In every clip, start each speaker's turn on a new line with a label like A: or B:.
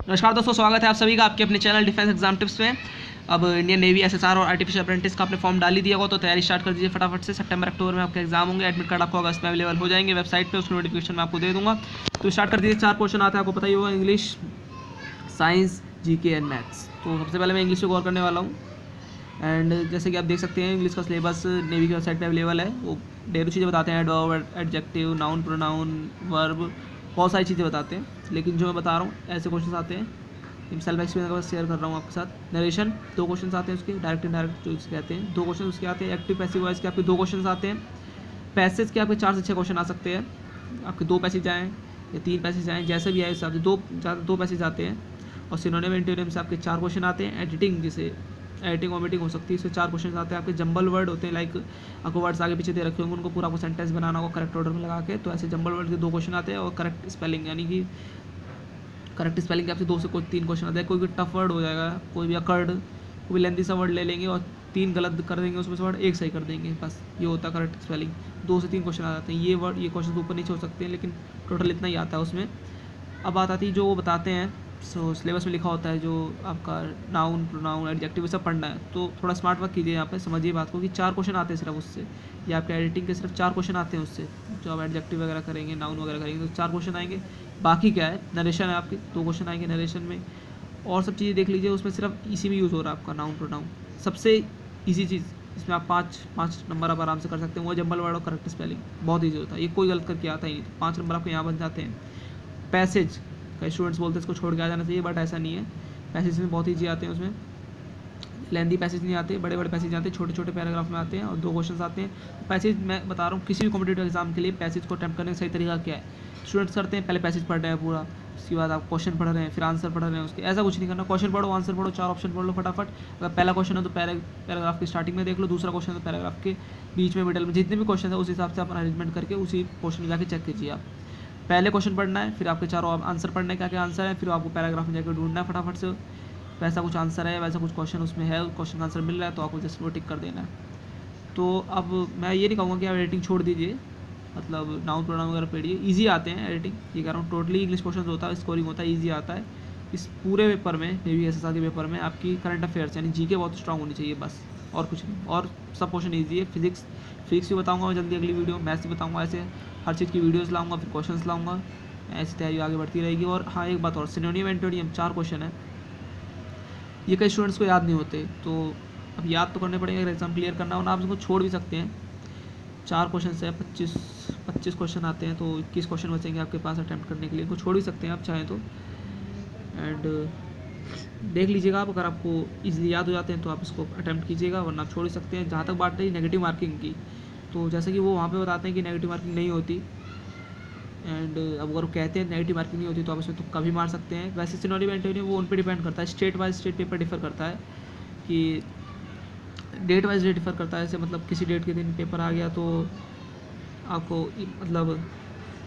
A: नमस्कार दोस्तों, स्वागत है आप सभी का आपके अपने चैनल डिफेंस एग्जाम टिप्स में। अब इंडियन नेवी एसएसआर और आर्टिफिशियल अप्रेंटिस का आपने फॉर्म डाल ही दिया होगा, तो तैयारी स्टार्ट कर दीजिए फटाफट से। सितंबर अक्टूबर में आपके एग्जाम होंगे। एडमिट कार्ड आपको अगस्त में अवेलेबल हो जाएंगे वेबसाइट पे, उसकी नोटिफिकेशन मैं आपको दे दूंगा। तो स्टार्ट कर दीजिए। 4 क्वेश्चन आते हैं, आपको पता ही होगा, English, science, GK and maths. तो सबसे पहले मैं इंग्लिश पे गौर करने वाला हूँ। एंड जैसे कि आप देख सकते हैं, इंग्लिश का सिलेबस नेवी की वेबसाइट पे अवेलेबल है। वो ढेरों चीज़ें बताते हैं, adverb, adjective, noun, pronoun, verb, बहुत सारी चीज़ें बताते हैं। लेकिन जो मैं बता रहा हूँ ऐसे क्वेश्चन आते हैं। सेल्फ एक्सपीरियंस का शेयर कर रहा हूँ आपके साथ। नरेशन 2 क्वेश्चन आते हैं उसके, डायरेक्ट इनडायरेक्ट जो इसके कहते हैं 2 क्वेश्चन उसके आते हैं। एक्टिव पैसिव वॉइस के आपके 2 क्वेश्चन आते हैं। पैसेज के आपके 4 से 6 क्वेश्चन आ सकते हैं। आपके 2 पैसेज आएँ या 3 पैसेज आएँ, जैसे भी आए हिसाब से 2 पैसेज आते हैं। और सिनोनिम एंटोनिम से आपके 4 क्वेश्चन आते हैं। एडिटिंग, जिसे एडिटिंग वॉमिटिंग हो सकती है, इससे 4 क्वेश्चन आते हैं। आपके जंबल वर्ड होते हैं, लाइक आपको वर्ड्स आगे पीछे दे रखे होंगे, उनको पूरा आपको सेंटेंस बनाना होगा करेक्ट ऑर्डर में लगा के। तो ऐसे जंबल वर्ड के 2 क्वेश्चन आते हैं। और करेक्ट स्पेलिंग, यानी कि करेक्ट स्पेलिंग के आपसे 2 से कोई 3 क्वेश्चन आते हैं। कोई भी टफ वर्ड हो जाएगा, कोई भी अकर्ड, कोई भी लेंथी सा वर्ड ले लेंगे और 3 गलत कर देंगे, उसमें से वर्ड 1 सही कर देंगे, बस ये होता है करेक्ट स्पेलिंग। 2 से 3 क्वेश्चन आ जाते हैं। ये क्वेश्चन ऊपर नीचे हो सकते हैं, लेकिन टोटल इतना ही आता है उसमें। अब बात आती है जो वो बताते हैं, सो सिलेबस में लिखा होता है जो आपका नाउन, प्रोनाउन, एडजेक्टिव ये सब पढ़ना है। तो थोड़ा स्मार्ट वर्क कीजिए यहाँ पे, समझिए बात को कि 4 क्वेश्चन आते हैं सिर्फ उससे, या आपके एडिटिंग के सिर्फ 4 क्वेश्चन आते हैं उससे। जो आप एडजेक्टिव वगैरह करेंगे, नाउन वगैरह करेंगे, तो 4 क्वेश्चन आएंगे। बाकी क्या है, नरेशन है आपके 2 क्वेश्चन आएंगे नरेशन में। और सब चीज़ें देख लीजिए, उसमें सिर्फ इसी में यूज़ हो रहा है आपका नाउन, प्रोनाउन। सबसे ईजी चीज़ इसमें आप 5 नंबर आप आराम से कर सकते हैं, वो जंबल वर्ड और करेक्ट स्पेलिंग बहुत ईजी होता है। ये कोई गलत करके आता ही नहीं, 5 नंबर आपको यहाँ बन जाते हैं। पैसेज, कई स्टूडेंट्स बोलते हैं इसको छोड़ के आ जाना चाहिए, बट ऐसा नहीं है। पैसेज में बहुत ईजी आते हैं, उसमें लेंदी पैसेज नहीं आते, बड़े बड़े पैसेज आते हैं, छोटे छोटे पैराग्राफ में आते हैं और 2 क्वेश्चन आते हैं। पैसेज मैं बता रहा हूँ, किसी भी कॉम्पिटेटिव एग्जाम के लिए पैसेज को अटैम्प्ट करने का सही तरीका क्या है। स्टूडेंट्स करते हैं, पहले पैसेज पढ़ रहे हैं पूरा, उसके बाद आप क्वेश्चन पढ़ रहे हैं, फिर आंसर पढ़ रहे हैं उसके। ऐसा कुछ नहीं करना, क्वेश्चन पढ़ो, आंसर पढ़ो, 4 ऑप्शन पढ़ लो फटाफट। अगर पहला क्वेश्चन है तो पैराग्राफ की स्टार्टिंग में देख लो, दूसरा क्वेश्चन है तो पैराग्राफ के बीच में, मिडल में, जितने भी क्वेश्चन है उस हिसाब से आप अरेंजमेंट करके उसी क्वेश्चन में जाके चेक कीजिए। आप पहले क्वेश्चन पढ़ना है, फिर आपके 4 आंसर पढ़ने का क्या आंसर है, फिर आपको पैराग्राफ में जाकर ढूंढना है फटाफट से वैसा कुछ आंसर है, वैसा कुछ क्वेश्चन उसमें है, क्वेश्चन का आंसर मिल रहा है तो आपको जस्ट वो टिक कर देना है। तो अब मैं ये नहीं कहूँगा कि आप एडिटिंग छोड़ दीजिए, मतलब नाउन प्रोनाउन वगैरह पढ़िए, ईजी आते हैं एडिटिंग, ये कह रहा हूँ। टोटली इंग्लिश क्वेश्चन होता है, स्कोरिंग होता है, ईजी आता है। इस पूरे पेपर में, नेवी एसएसआर के पेपर में आपकी करंट अफेयर्स यानी जीके बहुत स्ट्रांग होनी चाहिए, बस और कुछ नहीं। और सब क्वेश्चन ईजी है। फिजिक्स भी बताऊँगा मैं जल्दी अगली वीडियो, मैथ्स भी बताऊँगा। ऐसे हर चीज़ की वीडियोज़ लाऊँगा, फिर क्वेश्चन लाऊँगा, ऐसी तैयारी आगे बढ़ती रहेगी। और हाँ, एक बात और, सिनोनियम एंटोनियम 4 क्वेश्चन है, ये कई स्टूडेंट्स को याद नहीं होते, तो अब याद तो करने पड़ेंगे अगर एग्जाम क्लियर करना हो ना। आप इसको छोड़ भी सकते हैं। 4 क्वेश्चन से 25 क्वेश्चन आते हैं, तो 21 क्वेश्चन बचेंगे आपके पास अटैम्प्ट करने के लिए। इनको छोड़ भी सकते हैं आप चाहें तो। एंड देख लीजिएगा आप, अगर आपको इजीली याद हो जाते हैं तो आप इसको अटैम्प्ट कीजिएगा, वरना आप छोड़ ही सकते हैं। जहाँ तक बात रही नेगेटिव मार्किंग की, तो जैसे कि वो वहाँ पे बताते हैं कि नेगेटिव मार्किंग नहीं होती। एंड अब अगर वो कहते हैं नेगेटिव मार्किंग नहीं होती, तो आप इसमें तुक्का भी मार सकते हैं। वैसे सिनोनिम एंटोनिम वो उन पर डिपेंड करता है, state wise state paper differ करता है, कि डेट वाइज डेट डिफर करता है। जैसे मतलब किसी डेट के दिन पेपर आ गया तो आपको मतलब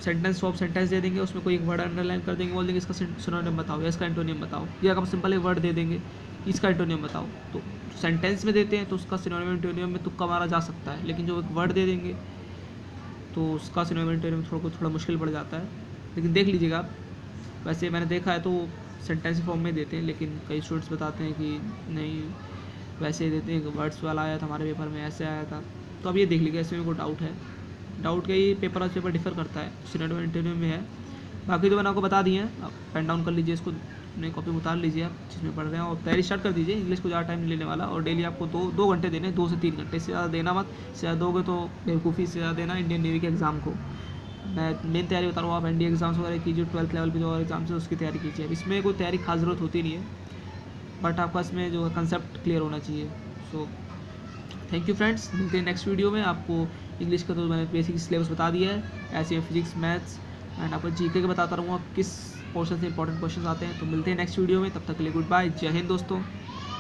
A: सेंटेंस ऑफ सेंटेंस दे देंगे, उसमें कोई एक वर्ड अंडरलाइन कर देंगे, बोल देंगे इसका सिनोनिम बताओ या इसका एंटोनिम बताओ, या आप सिंपल एक वर्ड दे देंगे इसका एंटोनिम बताओ। तो सेंटेंस में देते हैं तो उसका सिनोनिम एंटोनिम में तुक्का मारा जा सकता है, लेकिन जो एक वर्ड दे देंगे तो उसका सिनोनिम एंटोनिम थोड़ा मुश्किल पड़ जाता है। लेकिन देख लीजिएगा आप, वैसे मैंने देखा है तो सेंटेंस फॉर्म में देते हैं, लेकिन कई स्टूडेंट्स बताते हैं कि नहीं वैसे ही देते हैं, वर्ड्स वाला आया था हमारे पेपर में, ऐसे आया था। तो अब ये देख लीजिए, इसमें कोई डाउट है, डाउट का ही पेपर आज पेपर डिफर करता है, सिनोनिम एंटोनिम में है। बाकी तो मैंने आपको बता दिए हैं, आप पेन डाउन कर लीजिए, इसको अपने कॉपी में उतार लीजिए आप जिसमें पढ़ रहे हैं, और तैयारी स्टार्ट कर दीजिए। इंग्लिश को ज़्यादा टाइम नहीं लेने वाला, और डेली आपको 2 घंटे देने, 2 से 3 घंटे से ज़्यादा देना मत। से ज़्यादा दोगे तो बेवकूफ़ी से ज़्यादा देना इंडियन नेवी के एग्ज़ाम को। मैं मेन तैयारी बता रहा हूँ, आप एनडीए एग्जाम्स वगैरह कीजिए, 12th लेवल पे जो और एग्जाम्स है उसकी तैयारी कीजिए। अब इसमें कोई तैयारी खास ज़रूरत होती नहीं है, बट आपका इसमें जो है कंसेप्ट क्लियर होना चाहिए। सो थैंक यू फ्रेंड्स, मिलते हैं नेक्स्ट वीडियो में। आपको इंग्लिश का तो मैंने बेसिक सिलेबस बता दिया है, ऐसे ही फिजिक्स, मैथ्स एंड आपको जीके का बताता रहूँगा किस पोर्शन से इंपॉर्टेंट क्वेश्चन आते हैं। तो मिलते हैं नेक्स्ट वीडियो में, तब तक के लिए गुड बाय, जय हिंद दोस्तों।